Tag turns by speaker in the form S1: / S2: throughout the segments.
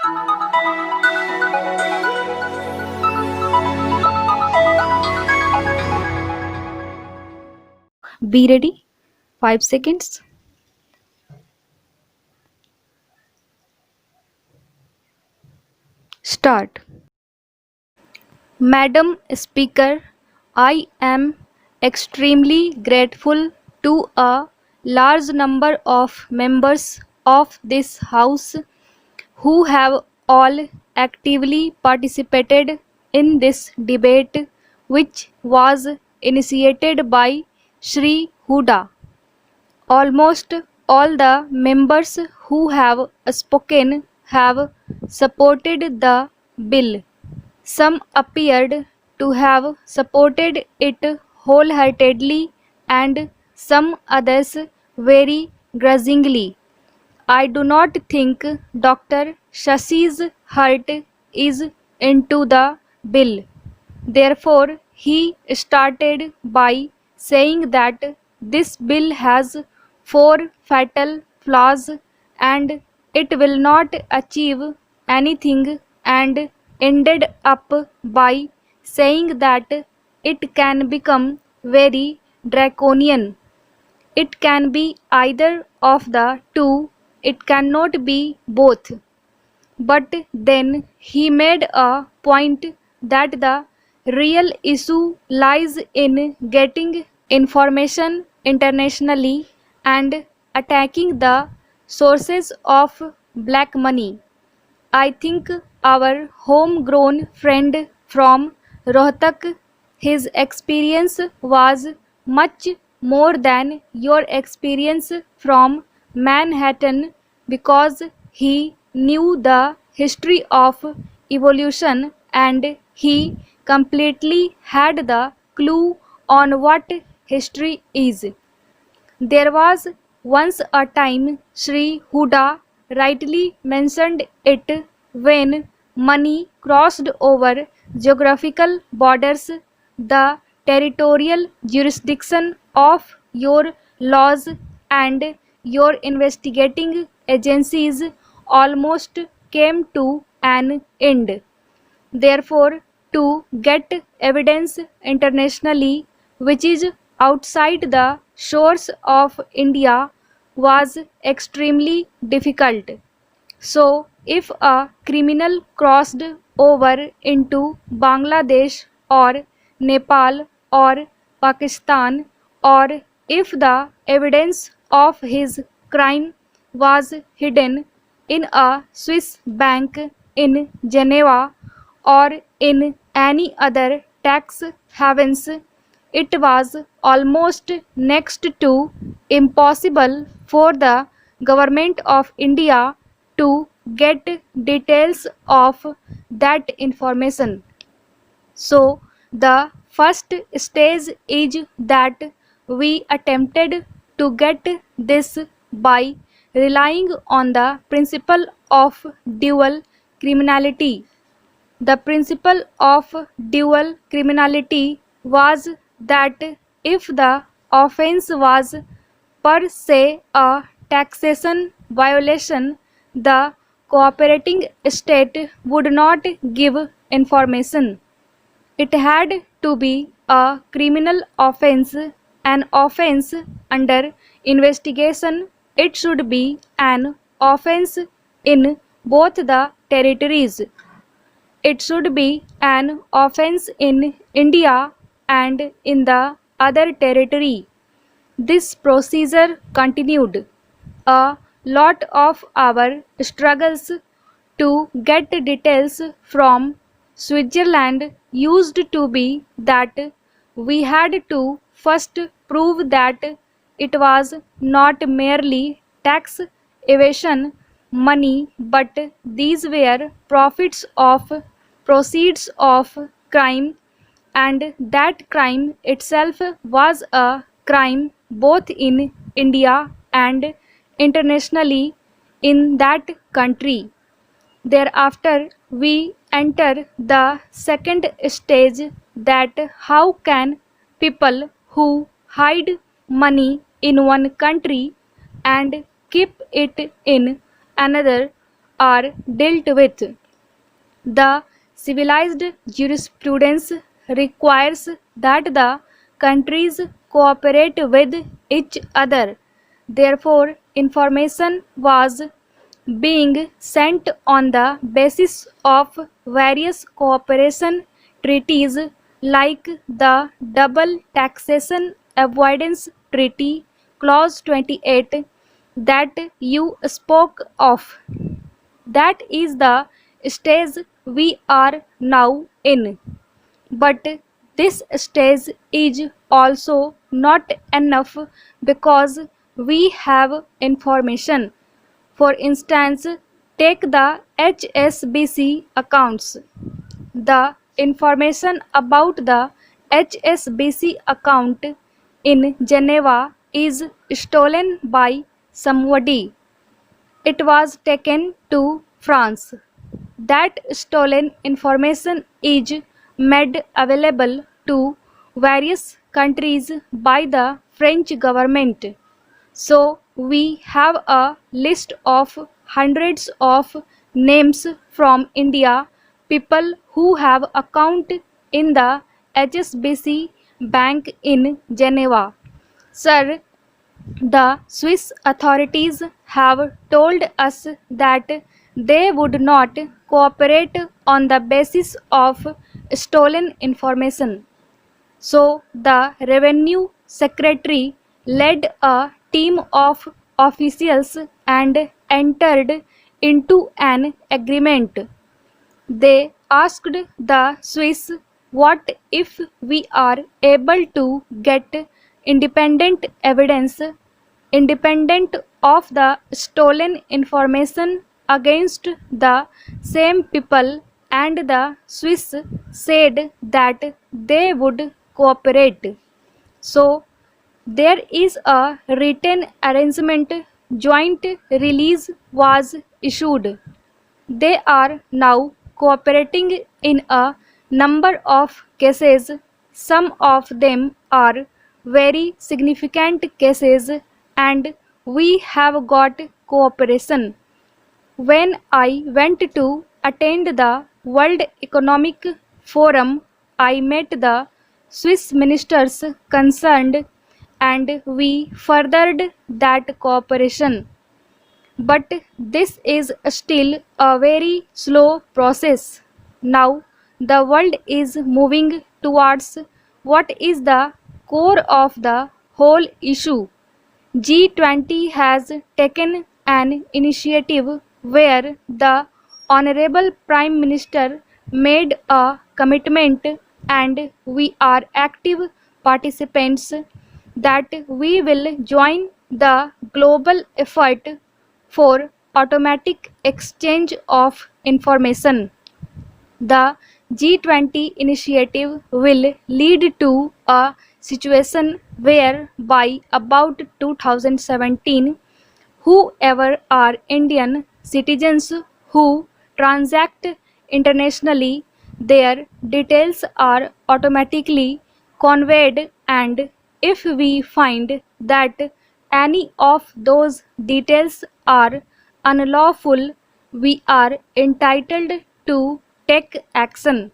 S1: Be ready. 5 seconds. Start. Madam Speaker, I am extremely grateful to a large number of members of this House who have all actively participated in this debate, which was initiated by Shri Huda. Almost all the members who have spoken have supported the bill. Some appeared to have supported it wholeheartedly and some others very grudgingly. I do not think Dr. Shashi's heart is into the bill. Therefore, he started by saying that this bill has four fatal flaws and it will not achieve anything, and ended up by saying that it can become very draconian. It can be either of the two, it cannot be both. But then he made a point that the real issue lies in getting information internationally and attacking the sources of black money. I think our homegrown friend from Rohtak, his experience was much more than your experience from Manhattan, because he knew the history of evolution and he completely had the clue on what history is. There was once a time, Sri Huda rightly mentioned it, when money crossed over geographical borders, the territorial jurisdiction of your laws and your investigating agencies almost came to an end. Therefore, to get evidence internationally which is outside the shores of India was extremely difficult. So, if a criminal crossed over into Bangladesh or Nepal or Pakistan, or if the evidence of his crime was hidden in a Swiss bank in Geneva or in any other tax havens, it was almost next to impossible for the government of India to get details of that information. So, the first stage is that we attempted to get this by relying on the principle of dual criminality. The principle of dual criminality was that if the offense was per se a taxation violation, the cooperating state would not give information. It had to be a criminal offense, an offense under investigation. It should be an offense in both the territories. It should be an offense in India and in the other territory. This procedure continued. A lot of our struggles to get details from Switzerland used to be that we had to first prove that it was not merely tax evasion money, but these were profits of proceeds of crime, and that crime itself was a crime both in India and internationally in that country. Thereafter, we enter the second stage, that how can people who hide money in one country and keep it in another are dealt with. The civilized jurisprudence requires that the countries cooperate with each other. Therefore, information was being sent on the basis of various cooperation treaties like the Double Taxation Avoidance Treaty, Clause 28, that you spoke of. That is the stage we are now in. But this stage is also not enough because we have information. For instance, take the HSBC accounts. The information about the HSBC account in Geneva is stolen by somebody. It was taken to France. That stolen information is made available to various countries by the French government. So we have a list of hundreds of names from India, people who have account in the HSBC bank in Geneva. Sir, the Swiss authorities have told us that they would not cooperate on the basis of stolen information. So the revenue secretary led a team of officials and entered into an agreement. They asked the Swiss, what if we are able to get independent evidence independent of the stolen information against the same people, and the Swiss said that they would cooperate. So there is a written arrangement, joint release was issued. They are now cooperating in a number of cases. Some of them are very significant cases, and we have got cooperation. When I went to attend the World Economic Forum, I met the Swiss ministers concerned and we furthered that cooperation. But this is still a very slow process. Now the world is moving towards what is the core of the whole issue. G20 has taken an initiative where the Honorable Prime Minister made a commitment, and we are active participants, that we will join the global effort for automatic exchange of information. The G20 initiative will lead to a situation where by about 2017, whoever are Indian citizens who transact internationally, their details are automatically conveyed, and if we find that any of those details are unlawful, we are entitled to take action.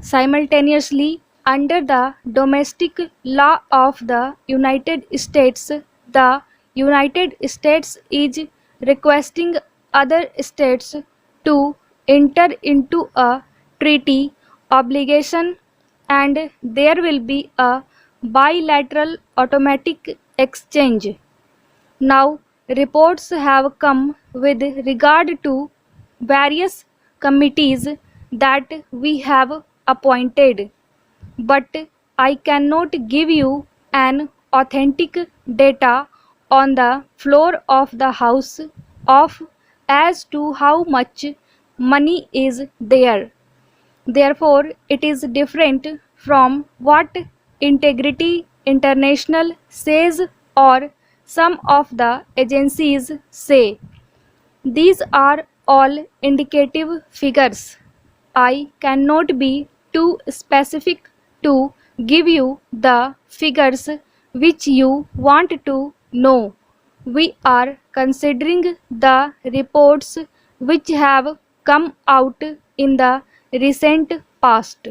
S1: Simultaneously, under the domestic law of the United States, the United States is requesting other states to enter into a treaty obligation, and there will be a bilateral automatic exchange. Now, reports have come with regard to various committees that we have appointed, but I cannot give you an authentic data on the floor of the House of as to how much money is there. Therefore, it is different from what Integrity International says or some of the agencies say. These are all indicative figures. I cannot be too specific to give you the figures which you want to know. We are considering the reports which have come out in the recent past.